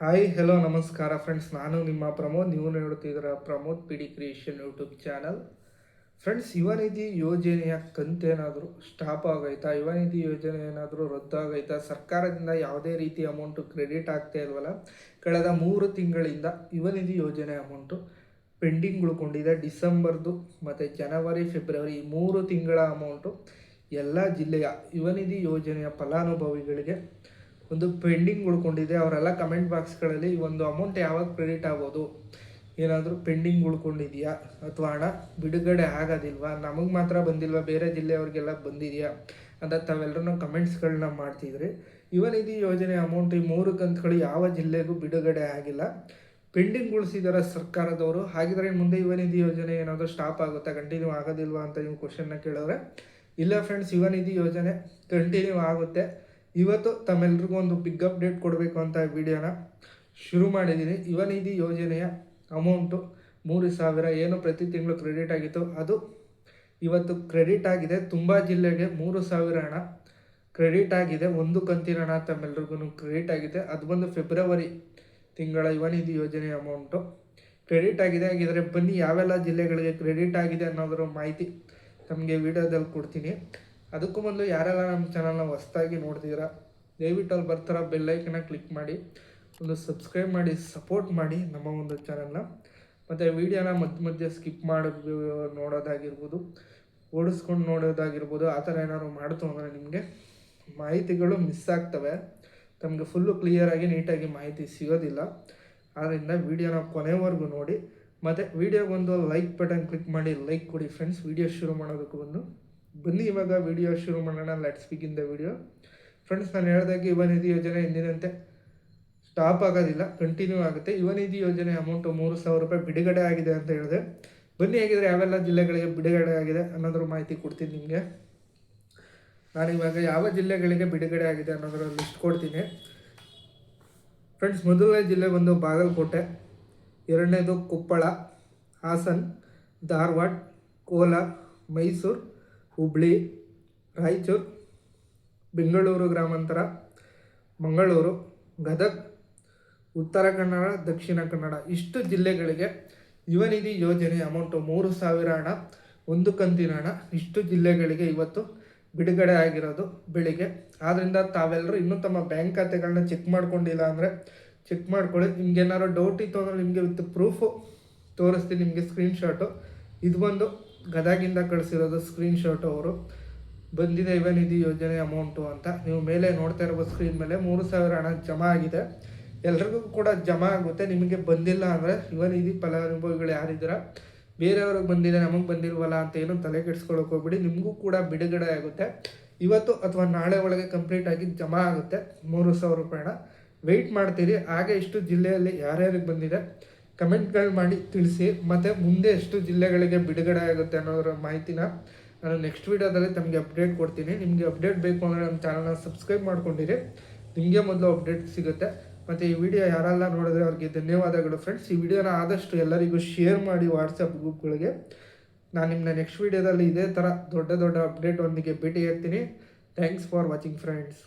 Hi hello ನಮಸ್ಕಾರ friends, ನಾನು ನಿಮ್ಮ ಪ್ರಮೋದ್. ನೀವು ನೋಡ್ತಿದ್ದೀರ Pramod P D creation YouTube channel. Friends, Yuva Nidhi ಯೋಜನೆಯ ಕಂತೇನಾದರೂ ಸ್ಟಾಪ್ ಆಗೈತಾ? ಯುವ ನಿಧಿ ಯೋಜನೆ ಏನಾದರೂ ರದ್ದಾಗೈತಾ? ಸರ್ಕಾರದಿಂದ ಯಾವುದೇ ರೀತಿ ಅಮೌಂಟು ಕ್ರೆಡಿಟ್ ಆಗ್ತಾ ಇಲ್ವಲ್ಲ. ಕಳೆದ 3 ತಿಂಗಳಿಂದ ಯುವ ನಿಧಿ ಯೋಜನೆ ಅಮೌಂಟು ಪೆಂಡಿಂಗ್ ಉಳ್ಕೊಂಡಿದೆ. ಡಿಸೆಂಬರ್ದು ಮತ್ತು ಜನವರಿ ಫೆಬ್ರವರಿ 3 ತಿಂಗಳ ಅಮೌಂಟು ಎಲ್ಲ ಜಿಲ್ಲೆಯ ಯುವ ನಿಧಿ ಯೋಜನೆಯ ಫಲಾನುಭವಿಗಳಿಗೆ ಒಂದು ಪೆಂಡಿಂಗ್ ಉಳ್ಕೊಂಡಿದೆ. ಅವರೆಲ್ಲ ಕಮೆಂಟ್ ಬಾಕ್ಸ್ಗಳಲ್ಲಿ ಈ ಒಂದು ಅಮೌಂಟ್ ಯಾವಾಗ ಕ್ರೆಡಿಟ್ ಆಗೋದು, ಏನಾದರೂ ಪೆಂಡಿಂಗ್ ಉಳ್ಕೊಂಡಿದೆಯಾ ಅಥವಾ ಹಣ ಬಿಡುಗಡೆ ಆಗೋದಿಲ್ವಾ, ನಮಗೆ ಮಾತ್ರ ಬಂದಿಲ್ವಾ, ಬೇರೆ ಜಿಲ್ಲೆಯವ್ರಿಗೆಲ್ಲ ಬಂದಿದೆಯಾ ಅಂತ ತಾವೆಲ್ಲರೂ ಕಮೆಂಟ್ಸ್ಗಳನ್ನ ಮಾಡ್ತಿದ್ರಿ. ಯುವ ನಿಧಿ ಯೋಜನೆ ಅಮೌಂಟ್ ಈ 3 ಕಂತುಗಳು ಯಾವ ಜಿಲ್ಲೆಗೂ ಬಿಡುಗಡೆ ಆಗಿಲ್ಲ, ಪೆಂಡಿಂಗ್ ಉಳಿಸಿದಾರೆ ಸರ್ಕಾರದವರು. ಹಾಗಿದ್ರೆ ಮುಂದೆ ಯುವ ನಿಧಿ ಯೋಜನೆ ಏನಾದರೂ ಸ್ಟಾಪ್ ಆಗುತ್ತಾ, ಕಂಟಿನ್ಯೂ ಆಗೋದಿಲ್ವಾ ಅಂತ ನೀವು ಕ್ವಶನ್ನ ಕೇಳಿದ್ರೆ, ಇಲ್ಲ ಫ್ರೆಂಡ್ಸ್, ಯುವ ನಿಧಿ ಯೋಜನೆ ಕಂಟಿನ್ಯೂ ಆಗುತ್ತೆ. ಇವತ್ತು ತಮ್ಮೆಲ್ರಿಗೂ ಒಂದು ಬಿಗ್ ಅಪ್ಡೇಟ್ ಕೊಡಬೇಕು ಅಂತ ವಿಡಿಯೋನ ಶುರು ಮಾಡಿದ್ದೀನಿ. ಯುವ ನಿಧಿ ಯೋಜನೆಯ ಅಮೌಂಟು 3,000 ಏನು ಪ್ರತಿ ತಿಂಗಳು ಕ್ರೆಡಿಟ್ ಆಗಿತ್ತು, ಅದು ಇವತ್ತು ಕ್ರೆಡಿಟ್ ಆಗಿದೆ. ತುಂಬ ಜಿಲ್ಲೆಗೆ 3,000 ಹಣ ಕ್ರೆಡಿಟ್ ಆಗಿದೆ. ಒಂದು ಕಂತಿನ ಹಣ ತಮ್ಮೆಲ್ರಿಗೂ ಕ್ರೆಡಿಟ್ ಆಗಿದೆ. ಅದು ಬಂದು ಫೆಬ್ರವರಿ ತಿಂಗಳ ಯುವ ನಿಧಿ ಯೋಜನೆ ಅಮೌಂಟು ಕ್ರೆಡಿಟ್ ಆಗಿದೆ. ಹಾಗಿದ್ರೆ ಬನ್ನಿ, ಯಾವೆಲ್ಲ ಜಿಲ್ಲೆಗಳಿಗೆ ಕ್ರೆಡಿಟ್ ಆಗಿದೆ ಅನ್ನೋದರ ಮಾಹಿತಿ ತಮಗೆ ವಿಡಿಯೋದಲ್ಲಿ ಕೊಡ್ತೀನಿ. ಅದಕ್ಕೂ ಮೊದಲು ಯಾರೆಲ್ಲ ನಮ್ಮ ಚಾನಲ್ನ ಹೊಸದಾಗಿ ನೋಡ್ತಿದ್ದೀರಾ, ದಯವಿಟ್ಟು ಅಲ್ಲಿ ಬರ್ತಾರ ಬೆಲ್ಲೈಕನ್ನ ಕ್ಲಿಕ್ ಮಾಡಿ ಒಂದು ಸಬ್ಸ್ಕ್ರೈಬ್ ಮಾಡಿ ಸಪೋರ್ಟ್ ಮಾಡಿ ನಮ್ಮ ಒಂದು ಚಾನಲ್ನ. ಮತ್ತು ವೀಡಿಯೋನ ಮಧ್ಯೆ ಸ್ಕಿಪ್ ಮಾಡಿ ನೋಡೋದಾಗಿರ್ಬೋದು, ಓಡಿಸ್ಕೊಂಡು ನೋಡೋದಾಗಿರ್ಬೋದು, ಆ ಥರ ಏನಾದ್ರು ಮಾಡ್ತು ಅಂದರೆ ನಿಮಗೆ ಮಾಹಿತಿಗಳು ಮಿಸ್ ಆಗ್ತವೆ. ತಮಗೆ ಫುಲ್ಲು ಕ್ಲಿಯರಾಗಿ ನೀಟಾಗಿ ಮಾಹಿತಿ ಸಿಗೋದಿಲ್ಲ. ಆದ್ದರಿಂದ ವೀಡಿಯೋನ ಕೊನೆವರೆಗೂ ನೋಡಿ. ಮತ್ತು ವೀಡಿಯೋಗೊಂದು ಲೈಕ್ ಬಟನ್ ಕ್ಲಿಕ್ ಮಾಡಿ ಲೈಕ್ ಕೊಡಿ ಫ್ರೆಂಡ್ಸ್. ವೀಡಿಯೋ ಶುರು ಮಾಡೋದಕ್ಕೂ ಬನ್ನಿ ಇವಾಗ ವಿಡಿಯೋ ಶುರು ಮಾಡೋಣ. Let's begin the video. Friends, ನಾನು ಹೇಳಿದಾಗೆ ಯುವ ನಿಧಿ ಯೋಜನೆ ಎಂದಿನಂತೆ ಸ್ಟಾಪ್ ಆಗೋದಿಲ್ಲ, ಕಂಟಿನ್ಯೂ ಆಗುತ್ತೆ. ಯುವ ನಿಧಿ ಯೋಜನೆ ಅಮೌಂಟು 3,000 ರೂಪಾಯಿ ಬಿಡುಗಡೆ ಆಗಿದೆ ಅಂತ ಹೇಳಿದೆ. ಬನ್ನಿ, ಹೇಗಿದ್ರೆ ಯಾವೆಲ್ಲ ಜಿಲ್ಲೆಗಳಿಗೆ ಬಿಡುಗಡೆ ಆಗಿದೆ ಅನ್ನೋದ್ರ ಮಾಹಿತಿ ಕೊಡ್ತೀನಿ ನಿಮಗೆ. ನಾನಿವಾಗ ಯಾವ ಜಿಲ್ಲೆಗಳಿಗೆ ಬಿಡುಗಡೆ ಆಗಿದೆ ಅನ್ನೋದರ ಲಿಸ್ಟ್ ಕೊಡ್ತೀನಿ. ಫ್ರೆಂಡ್ಸ್, ಮೊದಲನೇ ಜಿಲ್ಲೆ ಬಂದು ಬಾಗಲಕೋಟೆ, ಎರಡನೇದು ಕೊಪ್ಪಳ, ಹಾಸನ್, ಧಾರವಾಡ, ಕೋಲಾರ, ಮೈಸೂರು, ಹುಬ್ಳಿ, ರಾಯಚೂರು, ಬೆಂಗಳೂರು ಗ್ರಾಮಾಂತರ, ಮಂಗಳೂರು, ಗದಗ, ಉತ್ತರ ಕನ್ನಡ, ದಕ್ಷಿಣ ಕನ್ನಡ, ಇಷ್ಟು ಜಿಲ್ಲೆಗಳಿಗೆ ಯುವ ನಿಧಿ ಯೋಜನೆ ಅಮೌಂಟು 3,000 ಹಣ, ಒಂದು ಕಂತಿನ ಹಣ, ಇಷ್ಟು ಜಿಲ್ಲೆಗಳಿಗೆ ಇವತ್ತು ಬಿಡುಗಡೆ ಆಗಿರೋದು ಬೆಳಿಗ್ಗೆ. ಆದ್ದರಿಂದ ತಾವೆಲ್ಲರೂ ಇನ್ನೂ ತಮ್ಮ ಬ್ಯಾಂಕ್ ಖಾತೆಗಳನ್ನ ಚೆಕ್ ಮಾಡ್ಕೊಂಡಿಲ್ಲ ಅಂದರೆ ಚೆಕ್ ಮಾಡ್ಕೊಳ್ಳಿ. ನಿಮ್ಗೇನಾದ್ರು ಡೌಟ್ ಇತ್ತು ಅಂದರೆ ನಿಮಗೆ ವಿತ್ ಪ್ರೂಫು ತೋರಿಸ್ತೀನಿ, ನಿಮಗೆ ಸ್ಕ್ರೀನ್ಶಾಟು. ಇದು ಬಂದು ಗದಗಿಂದ ಕಳಿಸಿರೋದು ಸ್ಕ್ರೀನ್ಶಾಟು. ಅವರು ಬಂದಿದೆ ಯುವ ನಿಧಿ ಯೋಜನೆ ಅಮೌಂಟು ಅಂತ. ನೀವು ಮೇಲೆ ನೋಡ್ತಾ ಇರ್ಬೋದು ಸ್ಕ್ರೀನ್ ಮೇಲೆ 3,000 ಹಣ ಜಮಾ ಆಗಿದೆ. ಎಲ್ರಿಗೂ ಕೂಡ ಜಮಾ ಆಗುತ್ತೆ. ನಿಮಗೆ ಬಂದಿಲ್ಲ ಅಂದರೆ ಯುವ ನಿಧಿ ಫಲಾನುಭವಿಗಳು ಯಾರಿದ್ದೀರ, ಬೇರೆಯವ್ರಿಗೆ ಬಂದಿದೆ ನಮಗೆ ಬಂದಿಲ್ವಲ್ಲ ಅಂತ ಏನು ತಲೆ ಕೆಡಿಸ್ಕೊಳ್ಳೋಕೆ ಹೋಗ್ಬಿಡಿ. ನಿಮಗೂ ಕೂಡ ಬಿಡುಗಡೆ ಆಗುತ್ತೆ ಇವತ್ತು ಅಥವಾ ನಾಳೆ ಒಳಗೆ ಕಂಪ್ಲೀಟ್ ಆಗಿ ಜಮಾ ಆಗುತ್ತೆ 3,000 ರೂಪಾಯಿ ಹಣ. ವೆಯ್ಟ್ ಮಾಡ್ತೀರಿ. ಹಾಗೆ ಇಷ್ಟು ಜಿಲ್ಲೆಯಲ್ಲಿ ಯಾರ್ಯಾರಿಗೆ ಬಂದಿದೆ ಕಮೆಂಟ್ಗಳು ಮಾಡಿ ತಿಳಿಸಿ. ಮತ್ತು ಮುಂದೆ ಎಷ್ಟು ಜಿಲ್ಲೆಗಳಿಗೆ ಬಿಡುಗಡೆ ಆಗುತ್ತೆ ಅನ್ನೋದ್ರ ಮಾಹಿತಿನ ನಾನು ನೆಕ್ಸ್ಟ್ ವೀಡಿಯೋದಲ್ಲಿ ತಮಗೆ ಅಪ್ಡೇಟ್ ಕೊಡ್ತೀನಿ. ನಿಮಗೆ ಅಪ್ಡೇಟ್ ಬೇಕು ಅಂದರೆ ನಮ್ಮ ಚಾನಲ್ನ ಸಬ್ಸ್ಕ್ರೈಬ್ ಮಾಡ್ಕೊಂಡಿರಿ, ನಿಮಗೆ ಮೊದಲು ಅಪ್ಡೇಟ್ ಸಿಗುತ್ತೆ. ಮತ್ತು ಈ ವಿಡಿಯೋ ಯಾರೆಲ್ಲ ನೋಡಿದ್ರೆ ಅವ್ರಿಗೆ ಧನ್ಯವಾದಗಳು ಫ್ರೆಂಡ್ಸ್. ಈ ವಿಡಿಯೋನ ಆದಷ್ಟು ಎಲ್ಲರಿಗೂ ಶೇರ್ ಮಾಡಿ ವಾಟ್ಸಪ್ ಗ್ರೂಪ್ಗಳಿಗೆ. ನಾನು ನಿಮ್ಮನ್ನ ನೆಕ್ಸ್ಟ್ ವೀಡಿಯೋದಲ್ಲಿ ಇದೇ ಥರ ದೊಡ್ಡ ಅಪ್ಡೇಟ್ ಒಂದಿಗೆ ಭೇಟಿ ಆಗ್ತೀನಿ. Thanks for watching friends.